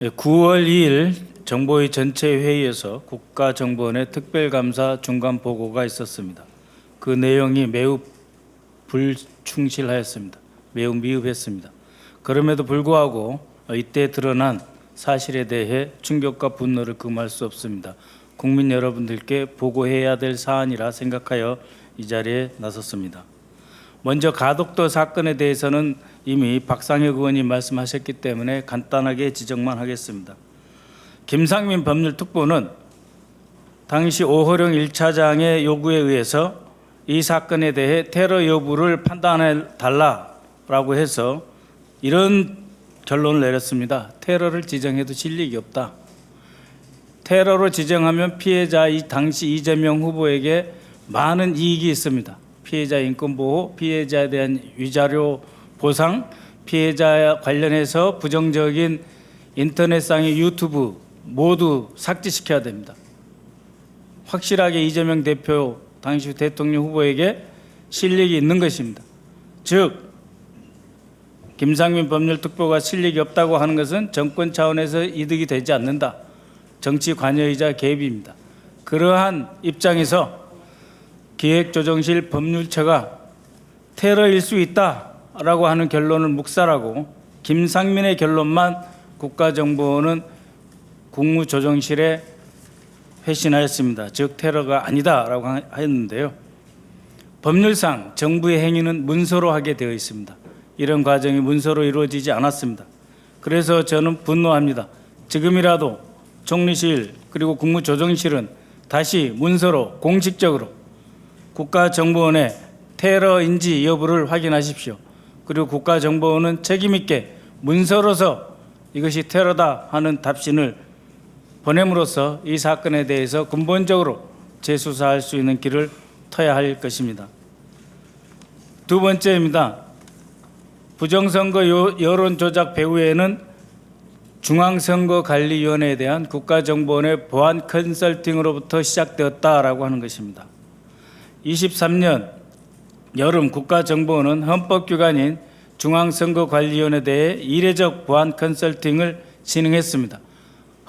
9월 2일 정보위 전체 회의에서 국가정보원의 특별감사 중간 보고가 있었습니다. 그 내용이 매우 불충실하였습니다. 매우 미흡했습니다. 그럼에도 불구하고 이때 드러난 사실에 대해 충격과 분노를 금할 수 없습니다. 국민 여러분들께 보고해야 될 사안이라 생각하여 이 자리에 나섰습니다. 먼저 가덕도 사건에 대해서는 이미 박상혁 의원이 말씀하셨기 때문에 간단하게 지적만 하겠습니다. 김상민 법률특보는 당시 오호령 1차장의 요구에 의해서 이 사건에 대해 테러 여부를 판단해 달라라고 해서 이런 결론을 내렸습니다. 테러를 지정해도 실익이 없다. 테러로 지정하면 피해자 당시 이재명 후보에게 많은 이익이 있습니다. 피해자 인권보호, 피해자에 대한 위자료 보상, 피해자 관련해서 부정적인 인터넷상의 유튜브 모두 삭제시켜야 됩니다. 확실하게 이재명 대표 당시 대통령 후보에게 실력이 있는 것입니다. 즉 김상민 법률특보가 실력이 없다고 하는 것은 정권 차원에서 이득이 되지 않는다. 정치 관여이자 개입입니다. 그러한 입장에서 기획조정실 법률처가 테러일 수 있다라고 하는 결론을 묵살하고 김상민의 결론만 국가정보원은 국무조정실에 회신하였습니다. 즉 테러가 아니다라고 했는데요. 법률상 정부의 행위는 문서로 하게 되어 있습니다. 이런 과정이 문서로 이루어지지 않았습니다. 그래서 저는 분노합니다. 지금이라도 총리실 그리고 국무조정실은 다시 문서로 공식적으로 국가정보원의 테러인지 여부를 확인하십시오. 그리고 국가정보원은 책임있게 문서로서 이것이 테러다 하는 답신을 보냄으로써 이 사건에 대해서 근본적으로 재수사할 수 있는 길을 터야 할 것입니다. 두 번째입니다. 부정선거 여론조작 배후에는 중앙선거관리위원회에 대한 국가정보원의 보안 컨설팅으로부터 시작되었다라고 하는 것입니다. 23년 여름 국가정보원은 헌법기관인 중앙선거관리위원회에 대해 이례적 보안 컨설팅을 진행했습니다.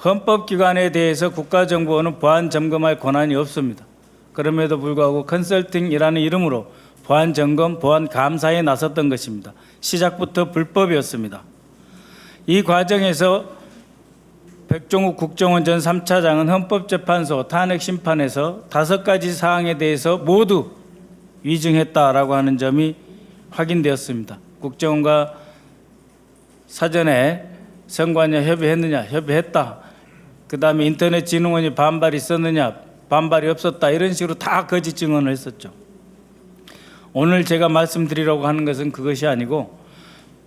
헌법기관에 대해서 국가정보원은 보안 점검할 권한이 없습니다. 그럼에도 불구하고 컨설팅이라는 이름으로 보안 점검, 보안 감사에 나섰던 것입니다. 시작부터 불법이었습니다. 이 과정에서 백종욱 국정원 전 3차장은 헌법재판소 탄핵심판에서 5가지 사항에 대해서 모두 위증했다라고 하는 점이 확인되었습니다. 국정원과 사전에 선관위 협의했느냐? 협의했다. 그 다음에 인터넷진흥원이 반발이 있었느냐? 반발이 없었다. 이런 식으로 다 거짓 증언을 했었죠. 오늘 제가 말씀드리려고 하는 것은 그것이 아니고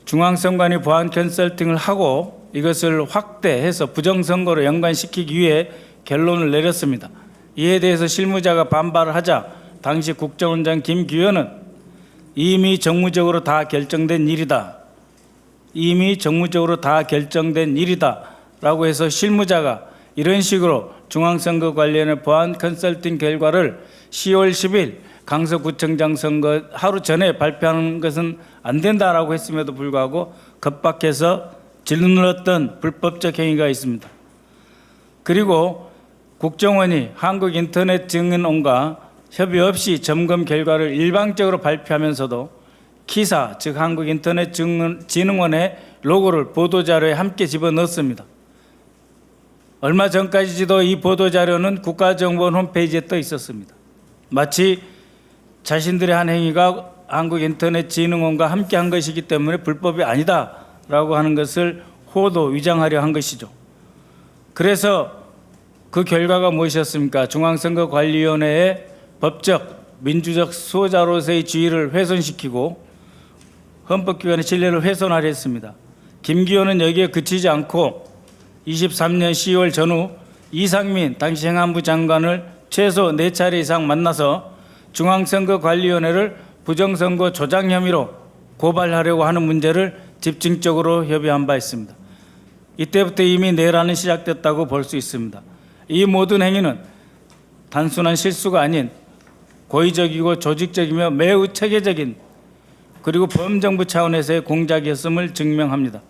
중앙선관위 보안 컨설팅을 하고 이것을 확대해서 부정선거로 연관시키기 위해 결론을 내렸습니다. 이에 대해서 실무자가 반발을 하자 당시 국정원장 김규현은 이미 정무적으로 다 결정된 일이다. 이미 정무적으로 다 결정된 일이다 라고 해서 실무자가 이런 식으로 중앙선거관리위원회 보안 컨설팅 결과를 10월 10일 강서구청장 선거 하루 전에 발표하는 것은 안 된다라고 했음에도 불구하고 겁박해서 질문했던 불법적 행위가 있습니다. 그리고 국정원이 한국인터넷증인원과 협의 없이 점검 결과를 일방적으로 발표하면서도 키사, 즉 한국인터넷진흥원의 로고를 보도자료에 함께 집어넣었습니다. 얼마 전까지도 이 보도자료는 국가정보원 홈페이지에 떠 있었습니다. 마치 자신들의 한 행위가 한국인터넷진흥원과 함께 한 것이기 때문에 불법이 아니다라고 하는 것을 호도 위장하려 한 것이죠. 그래서 그 결과가 무엇이었습니까? 중앙선거관리위원회의 법적, 민주적 수호자로서의 지위를 훼손시키고 헌법기관의 신뢰를 훼손하려 했습니다. 김기현은 여기에 그치지 않고 23년 10월 전후 이상민 당시 행안부 장관을 최소 4차례 이상 만나서 중앙선거관리위원회를 부정선거 조작 혐의로 고발하려고 하는 문제를 집중적으로 협의한 바 있습니다. 이때부터 이미 내란은 시작됐다고 볼 수 있습니다. 이 모든 행위는 단순한 실수가 아닌 고의적이고 조직적이며 매우 체계적인 그리고 범정부 차원에서의 공작이었음을 증명합니다.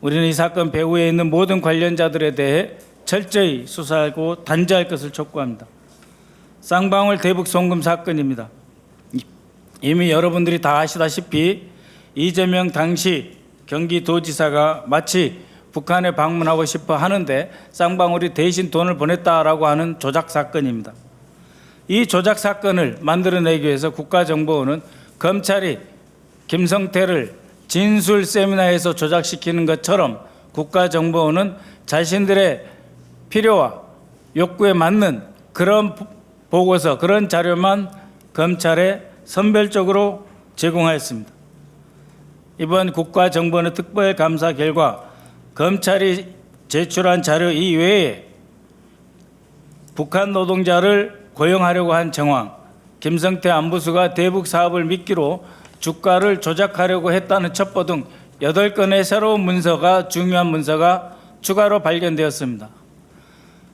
우리는 이 사건 배후에 있는 모든 관련자들에 대해 철저히 수사하고 단죄할 것을 촉구합니다. 쌍방울 대북 송금 사건입니다. 이미 여러분들이 다 아시다시피 이재명 당시 경기도지사가 마치 북한에 방문하고 싶어 하는데 쌍방울이 대신 돈을 보냈다라고 하는 조작 사건입니다. 이 조작 사건을 만들어내기 위해서 국가정보원은 검찰이 김성태를 진술 세미나에서 조작시키는 것처럼 국가정보원은 자신들의 필요와 욕구에 맞는 그런 보고서, 그런 자료만 검찰에 선별적으로 제공하였습니다. 이번 국가정보원의 특별감사 결과 검찰이 제출한 자료 이외에 북한 노동자를 고용하려고 한 정황, 김성태 안부수가 대북 사업을 미끼로 주가를 조작하려고 했다는 첩보 등 8건의 새로운 문서가, 중요한 문서가 추가로 발견되었습니다.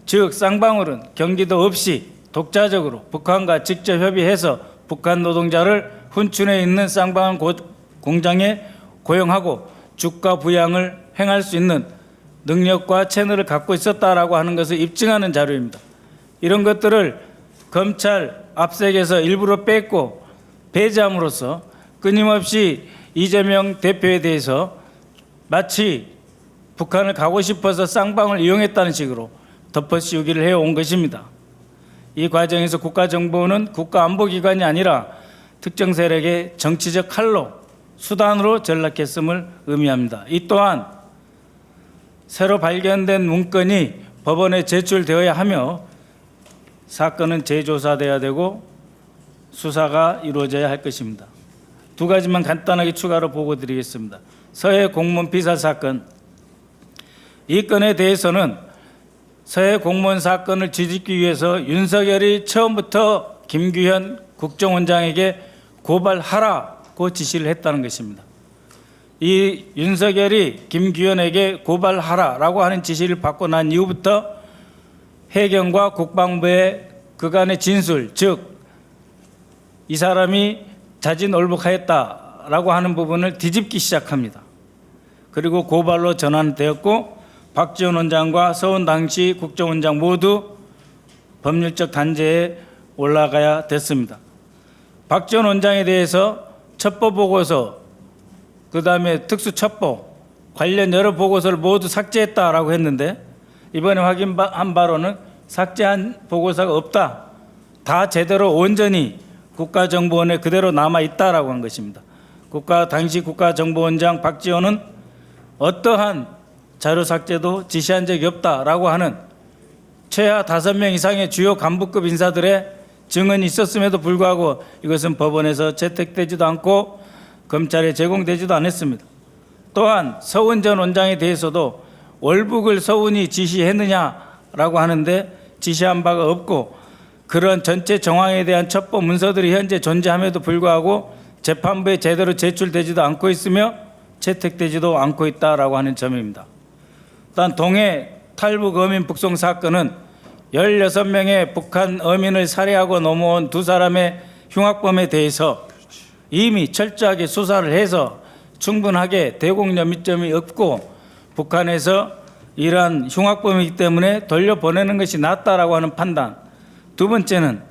즉 쌍방울은 경기도 없이 독자적으로 북한과 직접 협의해서 북한 노동자를 훈춘에 있는 쌍방울 공장에 고용하고 주가 부양을 행할 수 있는 능력과 채널을 갖고 있었다라고 하는 것을 입증하는 자료입니다. 이런 것들을 검찰 압색에서 일부러 뺐고 배제함으로써 끊임없이 이재명 대표에 대해서 마치 북한을 가고 싶어서 쌍방을 이용했다는 식으로 덮어씌우기를 해온 것입니다. 이 과정에서 국가정보원은 국가안보기관이 아니라 특정 세력의 정치적 칼로, 수단으로 전락했음을 의미합니다. 이 또한 새로 발견된 문건이 법원에 제출되어야 하며 사건은 재조사돼야 되고 수사가 이루어져야 할 것입니다. 두 가지만 간단하게 추가로 보고드리겠습니다. 서해 공무원 피살 사건, 이 건에 대해서는 서해 공무원 사건을 뒤집기 위해서 윤석열이 처음부터 김규현 국정원장에게 고발하라고 지시를 했다는 것입니다. 이 윤석열이 김규현에게 고발하라라고 하는 지시를 받고 난 이후부터 해경과 국방부의 그간의 진술, 즉 이 사람이 자진올복하였다라고 하는 부분을 뒤집기 시작합니다. 그리고 고발로 전환되었고 박지원 원장과 서훈 당시 국정원장 모두 법률적 단죄에 올라가야 됐습니다. 박지원 원장에 대해서 첩보 보고서, 그다음에 특수 첩보 관련 여러 보고서를 모두 삭제했다라고 했는데 이번에 확인한 바로는 삭제한 보고서가 없다. 다 제대로 온전히 국가정보원에 그대로 남아 있다라고 한 것입니다. 당시 국가정보원장 박지원은 어떠한 자료 삭제도 지시한 적이 없다라고 하는 최하 5명 이상의 주요 간부급 인사들의 증언이 있었음에도 불구하고 이것은 법원에서 채택되지도 않고 검찰에 제공되지도 않았습니다. 또한 서훈 전 원장에 대해서도 월북을 서훈이 지시했느냐라고 하는데 지시한 바가 없고 그런 전체 정황에 대한 첩보 문서들이 현재 존재함에도 불구하고 재판부에 제대로 제출되지도 않고 있으며 채택되지도 않고 있다라고 하는 점입니다. 또한 동해 탈북 어민 북송 사건은 16명의 북한 어민을 살해하고 넘어온 2사람의 흉악범에 대해서 이미 철저하게 수사를 해서 충분하게 대공 염의점이 없고 북한에서 이러한 흉악범이기 때문에 돌려보내는 것이 낫다라고 하는 판단. 두 번째는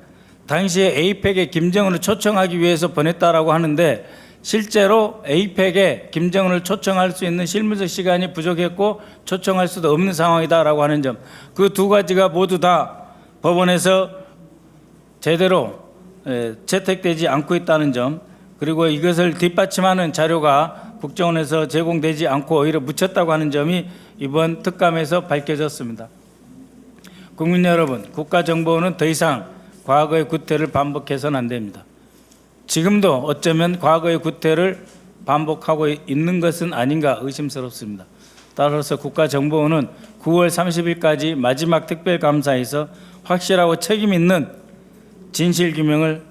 당시에 에이펙에 김정은을 초청하기 위해서 보냈다라고 하는데 실제로 에이펙에 김정은을 초청할 수 있는 실무적 시간이 부족했고 초청할 수도 없는 상황이다라고 하는 점, 그 두 가지가 모두 다 법원에서 제대로 채택되지 않고 있다는 점, 그리고 이것을 뒷받침하는 자료가 국정원에서 제공되지 않고 오히려 묻혔다고 하는 점이 이번 특감에서 밝혀졌습니다. 국민 여러분, 국가정보원은 더 이상 과거의 구태를 반복해서는 안 됩니다. 지금도 어쩌면 과거의 구태를 반복하고 있는 것은 아닌가 의심스럽습니다. 따라서 국가정보원은 9월 30일까지 마지막 특별감사에서 확실하고 책임 있는 진실규명을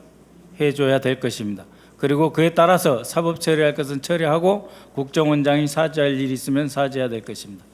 해줘야 될 것입니다. 그리고 그에 따라서 사법 처리할 것은 처리하고 국정원장이 사죄할 일이 있으면 사죄해야 될 것입니다.